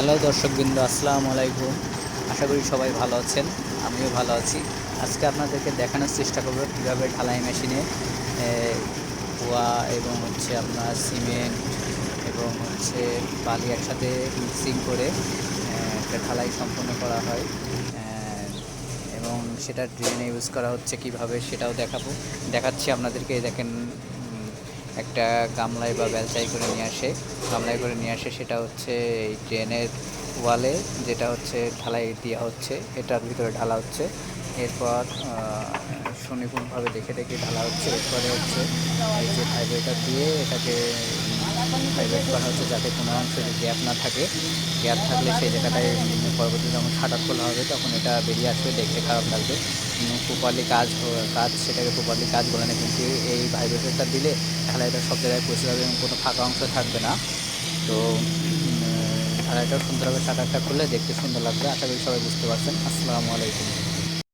Hello দর্শকবৃন্দ, আসসালামু আলাইকুম। আশা করি সবাই ভালো আছেন, আমিও ভালো আছি। আজকে আপনাদেরকে দেখানোর চেষ্টা করব কীভাবে ঢালাই মেশিনে কুয়া এবং আপনার সিমেন্ট এবং বালি একসাথে মিক্সিং করে একটা ঢালাই সম্পন্ন করা হয়, এবং সেটা ড্রেনে ইউজ করা হচ্ছে কীভাবে সেটাও দেখাচ্ছি আপনাদেরকে। দেখেন, একটা গামলায় বা বেলচাই করে নিয়ে আসে, সেটা এই ড্রেনের ওয়ালে, যেটা ঢালাই দেওয়া হচ্ছে, এটার ভিতরে ঢালা হচ্ছে। এরপর সুনিপুণভাবে দেখে দেখে ঢালা হচ্ছে। এরপরে এই যে ভাইব্রেটার দিয়ে এটাকে ভাইব্রেট করা হচ্ছে, যাতে কোনো অংশে গ্যাপ না থাকে। গ্যাপ থাকলে সেই জায়গাটায় পরবর্তীতে যখন শাটার খোলা হবে তখন এটা বেরিয়ে আসবে, দেখতে খারাপ লাগবে। প্রপারলি সেটাকে প্রপারলি কাজ বলে না, কিন্তু এই ভাইব্রেটরটা দিলে ঢালাইটা সব জায়গায় পৌঁছে যাবে এবং কোনো ফাঁকা অংশ থাকবে না। তো ঢালাইটাও সুন্দরভাবে শাটারটা খুললে দেখতে সুন্দর লাগবে। আশা করি সবাই বুঝতে পারছেন। আসসালামু আলাইকুম।